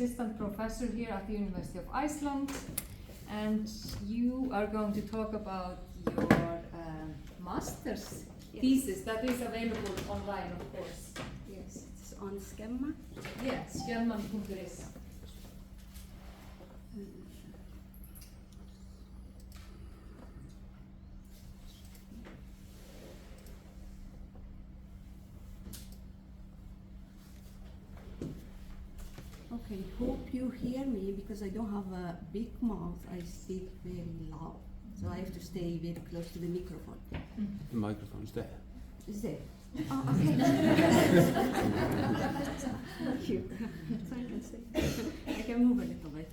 assistant professor here at the University of Iceland, and you are going to talk about your master's thesis that is available online, of course. Yes, it's on Skemma. Yes, skemman.is. Okay, hope you hear me because I don't have a big mouth. I speak very loud, so I have to stay very close to the microphone. The microphone's there. Is there? Oh, okay. Thank you. So I can stay. I can move a little bit.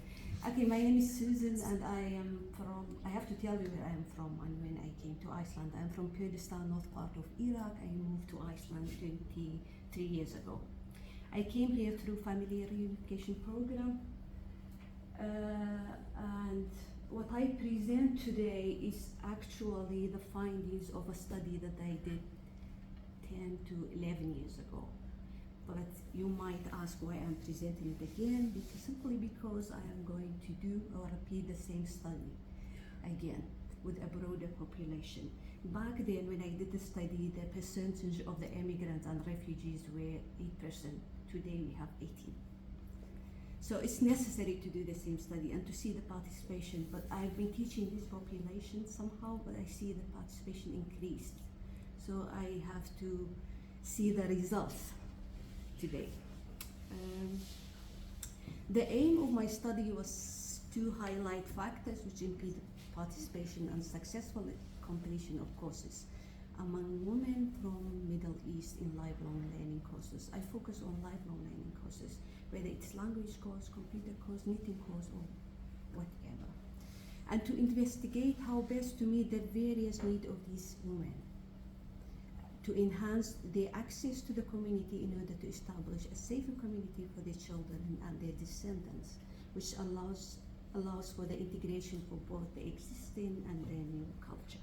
Okay, my name is Susan, and I have to tell you where I am from and when I came to Iceland. I'm from Kurdistan, north part of Iraq. I moved to Iceland 23 years ago. I came here through family reunification program, and what I present today is actually the findings of a study that I did 10 to 11 years ago. But you might ask why I'm presenting it again, simply because I am going to do or repeat the same study again with a broader population. Back then, when I did the study, the percentage of the immigrants and refugees were 8%. Today we have 18. So it's necessary to do the same study and to see the participation, but I've been teaching this population somehow, but I see the participation increased. So I have to see the results today. The aim of my study was to highlight factors which impede participation and successful completion of courses among women from Middle East in lifelong learning courses. I focus on lifelong learning courses, whether it's language course, computer course, knitting course, or whatever. And to investigate how best to meet the various needs of these women, to enhance their access to the community in order to establish a safer community for their children and their descendants, which allows for the integration for both the existing and the new culture.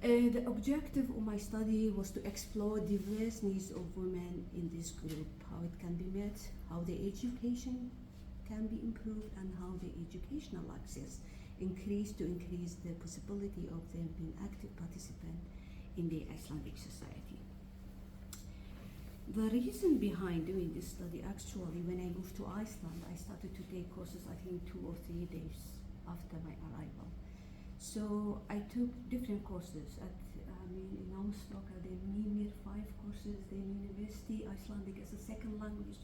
The objective of my study was to explore diverse needs of women in this group, how it can be met, how their education can be improved, and how their educational access to increase the possibility of them being active participants in the Icelandic society. The reason behind doing this study, actually, when I moved to Iceland, I started to take courses, I think 2 or 3 days after my arrival. So I took different courses in Amsterdam, then Mimir 5 courses, then University Icelandic as a second language.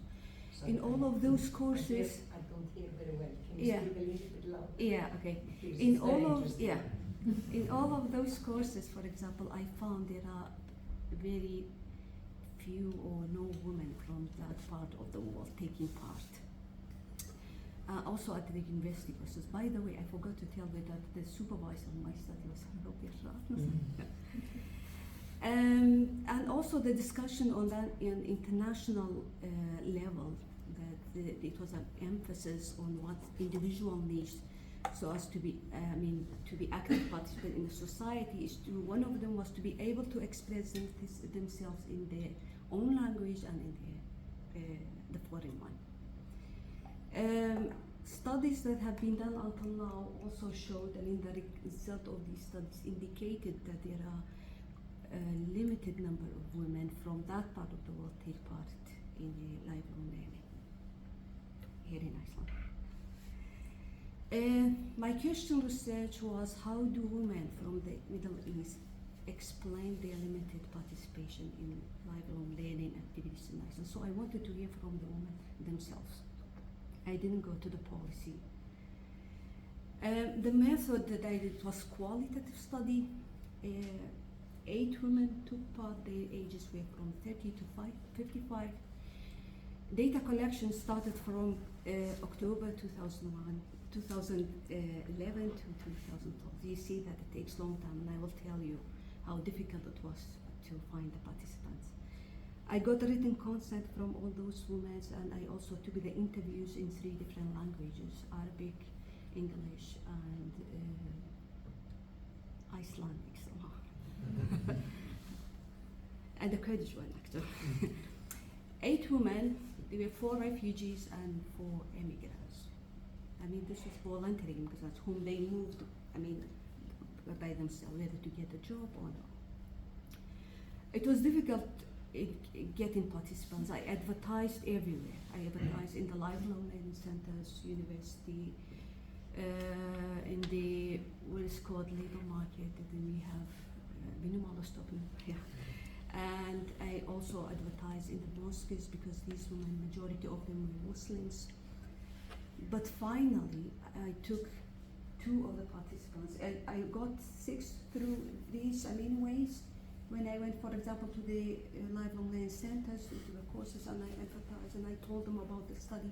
Sorry, in all of those courses, I don't hear very well. Can you speak a little bit louder? Yeah, okay. Please, In it's very all of interesting. in all of those courses, for example, I found there are very few or no women from that part of the world taking part. Also at the university courses. By the way, I forgot to tell you that the supervisor of my study was Rafik Hama. And also the discussion on that in international level, that it was an emphasis on what individual needs, so as to be, to be active participant in the society. One of them was to be able to express themselves in their own language and in the foreign one. Studies that have been done until now also showed, and in the result of these studies indicated that there are a limited number of women from that part of the world take part in the lifelong learning here in Iceland. My question research was, how do women from the Middle East explain their limited participation in lifelong learning activities in Iceland? So I wanted to hear from the women themselves. I didn't go to the policy. The method that I did was qualitative study. 8 women took part. Their ages were from 30 to 55. Data collection started from October 2011 to 2012. You see that it takes a long time, and I will tell you how difficult it was to find the participants. I got written consent from all those women, and I also took the interviews in 3 different languages: Arabic, English, and Icelandic somehow. And the Kurdish one, actually. 8 women there were 4 refugees and 4 immigrants. I mean, this was volunteering because that's whom they moved, I mean, by themselves, whether to get a job or not. It was difficult getting participants. I advertised everywhere. I advertised in the lifelong learning centers, university, in the, what is called labor market, and then we have minimalistoping, yeah. And I also advertised in the mosques because these women, majority of them were Muslims. But finally, I took 2 of the participants, and I got 6 through these, ways. When I went, for example, to the lifelong learning centers, to the courses, and I advertised, and I told them about the study.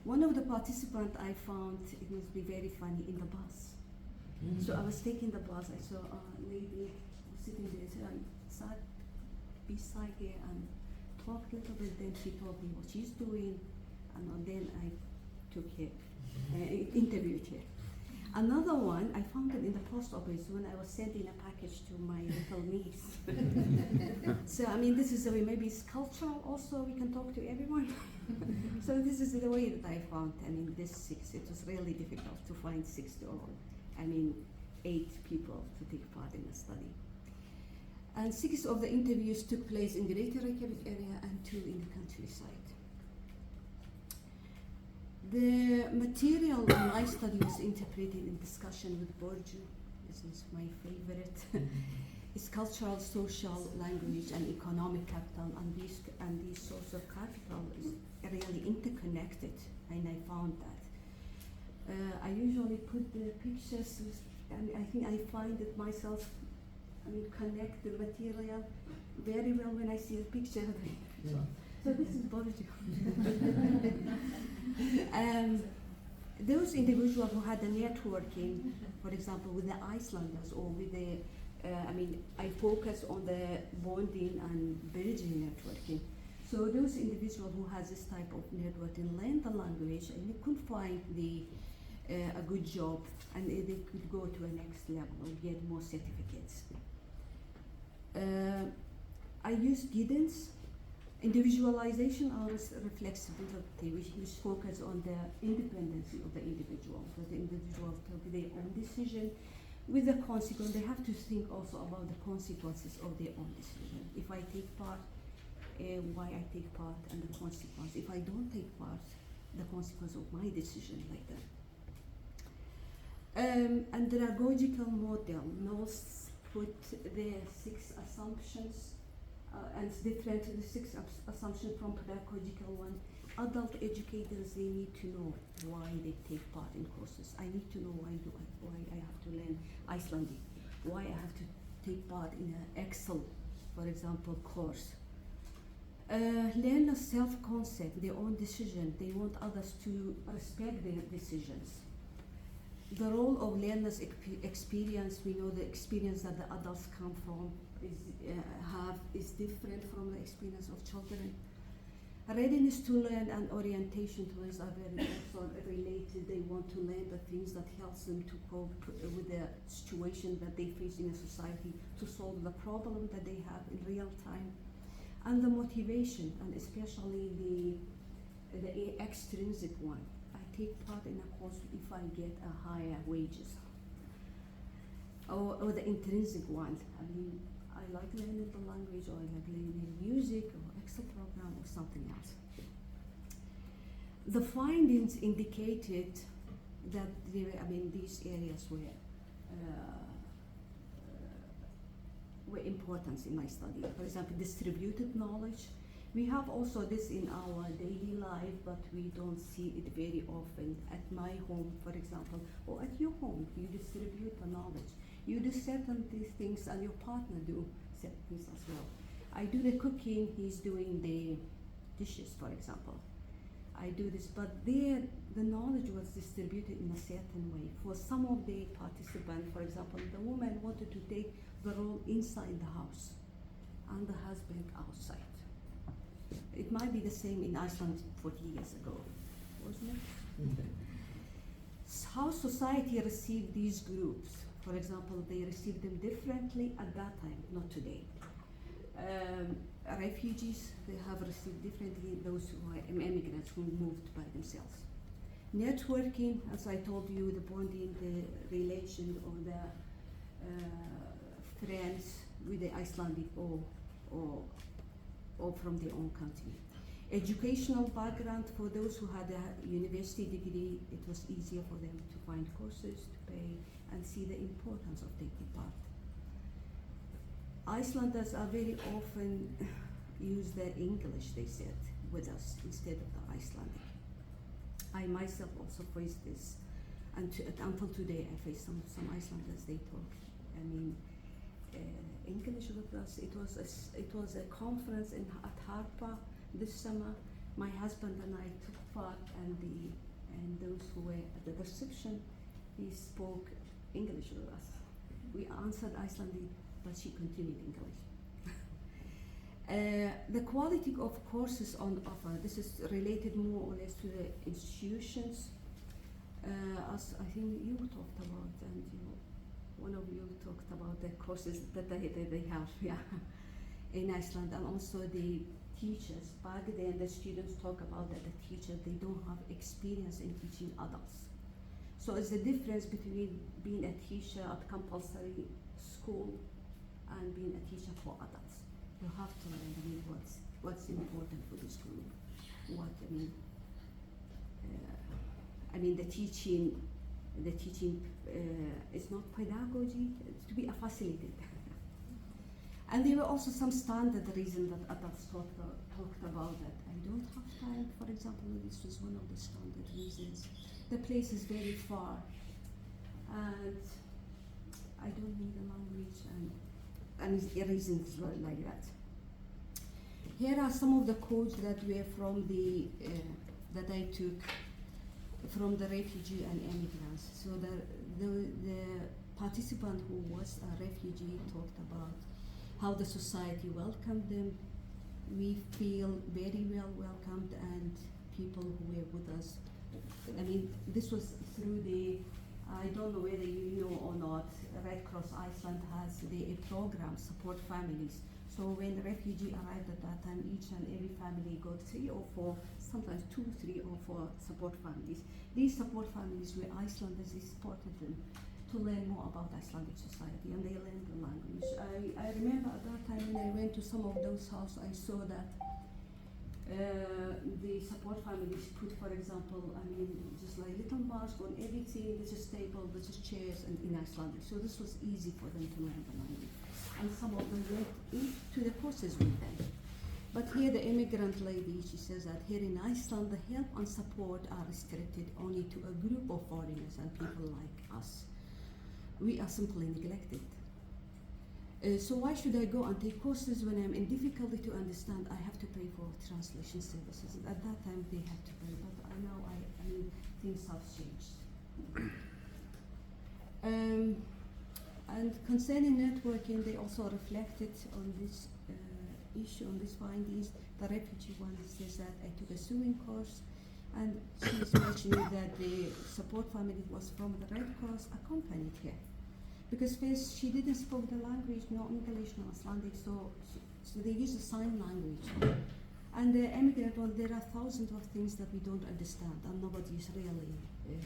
One of the participants I found, it must be very funny, in the bus. Mm-hmm. So I was taking the bus, I saw a lady sitting there, so I sat beside her and talked a little bit, then she told me what she's doing, and then I took her, interviewed her. Another one, I found it in the post office when I was sending a package to my little niece. So, this is the way, maybe it's cultural also, we can talk to everyone. So this is the way that I found, this 6, it was really difficult to find 6 to all. 8 people to take part in the study. And 6 of the interviews took place in the Greater Reykjavik area and 2 in the countryside. The material in my study was interpreted in discussion with Borju. This is my favorite. It's cultural, social, language, and economic capital, and these sorts of capital is really interconnected, and I found that. I usually put the pictures, and I think I find it myself, connect the material very well when I see the picture. So this is Borju. Those individuals who had a networking, for example, with the Icelanders or with the, I focus on the bonding and bridging networking. So those individuals who has this type of networking learn the language and they could find a good job and they could go to a next level or get more certificates. I use guidance. Individualization or reflexibility, which is focused on the independence of the individual. So the individual take their own decision with the consequence. They have to think also about the consequences of their own decision. If I take part, why I take part, and the consequence. If I don't take part, the consequence of my decision, like that. And the pedagogical model knows put the 6 assumptions. And it's different, the 6 assumptions from pedagogical one. Adult educators, they need to know why they take part in courses. I need to know why I have to learn Icelandic, why I have to take part in an Excel, for example, course. Learners' self-concept, their own decision. They want others to respect their decisions. The role of learners' experience, we know the experience that the adults come from is different from the experience of children. Readiness to learn and orientation to learn are very also related. They want to learn the things that helps them to cope with the situation that they face in a society, to solve the problem that they have in real time. And the motivation, and especially the extrinsic one. I take part in a course if I get a higher wages. Or the intrinsic one. I like learning the language, or I like learning music, or Excel program, or something else. The findings indicated that these areas were important in my study. For example, distributed knowledge. We have also this in our daily life, but we don't see it very often. At my home, for example, or at your home, you distribute the knowledge. You do certain things, and your partner do certain things as well. I do the cooking, he's doing the dishes, for example. I do this, but there the knowledge was distributed in a certain way. For some of the participants, for example, the woman wanted to take the role inside the house, and the husband outside. It might be the same in Iceland 40 years ago, wasn't it? Mm-hmm. How society received these groups. For example, they received them differently at that time, not today. refugees, they have received differently those who are immigrants who moved by themselves. Networking, as I told you, the bonding, the relation, or the friends with the Icelandic or from their own country. Educational background, for those who had a university degree, it was easier for them to find courses, to pay, and see the importance of taking part. Icelanders are very often use the English, they said, with us instead of the Icelandic. I myself also faced this, and until today I face some Icelanders, they talk, English with us. It was a conference at Harpa this summer. My husband and I took part, and those who were at the reception, he spoke English with us. We answered Icelandic, but she continued English. The quality of courses on offer, this is related more or less to the institutions, as I think you talked about, and one of you talked about the courses that they have in Iceland, and also the teachers. Back then the students talk about that the teachers, they don't have experience in teaching adults. So it's the difference between being a teacher at compulsory school and being a teacher for adults. You have to learn what's important for this group. The teaching is not pedagogy, it's to be a facilitator. And there were also some standard reasons that adults talked about that. I don't have time, for example, this was one of the standard reasons. The place is very far, and I don't need a language, and reasons like that. Here are some of the codes that were from that I took from the refugee and immigrants. So the participant who was a refugee talked about how the society welcomed them. We feel very well welcomed, and people who were with us. This was through I don't know whether you know or not, Red Cross Iceland has a program, Support Families. So when the refugee arrived at that time, each and every family got 3 or 4, sometimes 2, 3 or 4 support families. These support families were Icelanders, they supported them to learn more about Icelandic society, and they learned the language. I remember at that time when I went to some of those houses, I saw that the support families put, for example, just like little mask on everything, this is table, this is chairs, and in Icelandic. So this was easy for them to learn the language. And some of them went into the courses with them. But here the immigrant lady, she says that here in Iceland, the help and support are restricted only to a group of foreigners and people like us. We are simply neglected. So why should I go and take courses when I'm in difficulty to understand? I have to pay for translation services. At that time they have to pay, but I know things have changed. And concerning networking, they also reflected on this issue, on these findings. The refugee one says that I took a sewing course, and she's mentioning that the support family was from the Red Cross, accompanied her. Because first she didn't speak the language, no English, no Icelandic, so they use the sign language. And the immigrant one, there are thousands of things that we don't understand, and nobody is really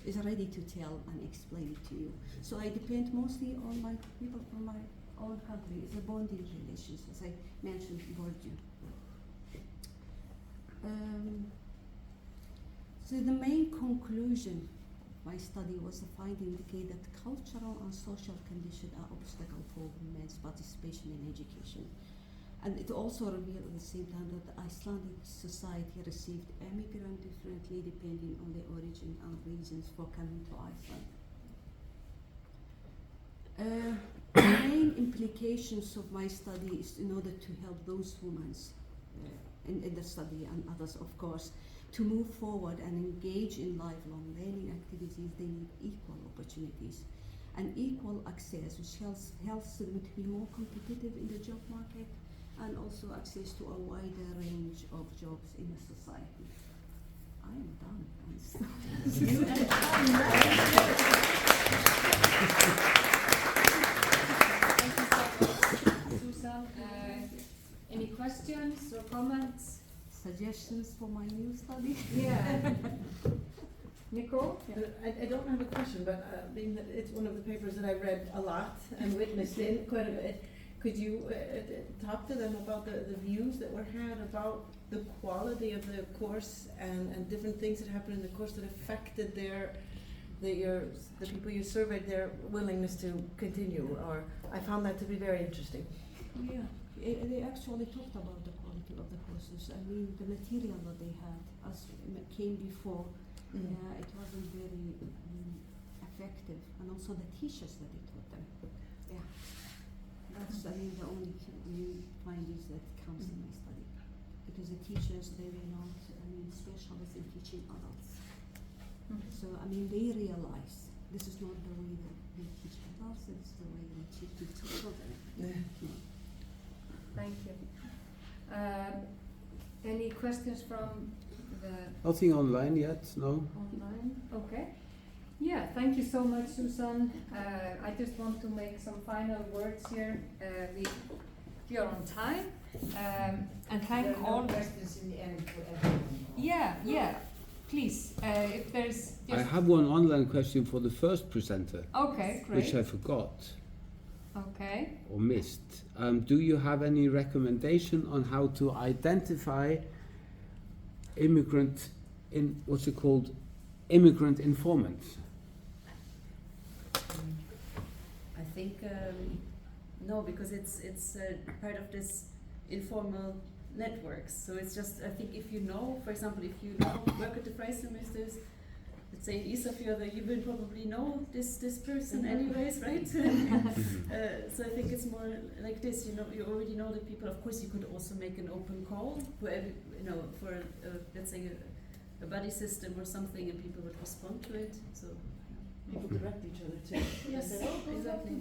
is ready to tell and explain it to you. So I depend mostly on my people from my own country. It's a bonding relations, as I mentioned before you. So the main conclusion of my study was the finding indicate that cultural and social conditions are obstacle for women's participation in education. And it also revealed at the same time that the Icelandic society received immigrants differently depending on their origin and reasons for coming to Iceland. The main implications of my study is in order to help those women in the study, and others of course, to move forward and engage in lifelong learning activities. They need equal opportunities and equal access, which helps them to be more competitive in the job market, and also access to a wider range of jobs in a society. I am done. Susan, any questions? suggestions for my new study. Yeah. Nicole? I don't have a question, but being that it's one of the papers that I read a lot and witnessed in quite a bit, could you talk to them about the views that were had about the quality of the course and different things that happened in the course that affected the people you surveyed, their willingness to continue? Or I found that to be very interesting. Yeah, they actually talked about the quality of the courses. I mean, the material that they had came before. It wasn't very effective, and also the teachers that they taught them. Yeah, that's the only new findings that comes in my study, because the teachers, they were not specialists in teaching adults. So they realize this is not the way that we teach adults; it's the way we teach children. Thank you. Any questions from the Nothing online yet, no? online? Okay. Yeah, thank you so much, Susan. I just want to make some final words here. We are on time. And thank There are all. no questions in the end for everyone. Yeah. Please, if there's I just. have one online question for the first presenter, Okay, great. which I forgot Okay. or missed. Do you have any recommendation on how to identify immigrant immigrant informants? I think no, because it's part of this informal networks. So it's just, I think if you know, for example, if you work at the Freisemesters, let's say in Isafjorda, you will probably know this person anyways, right? So I think it's more like this. You already know the people. Of course, you could also make an open call, where for let's say a buddy system or something, and people would respond to it. So People direct each other too. yes, exactly.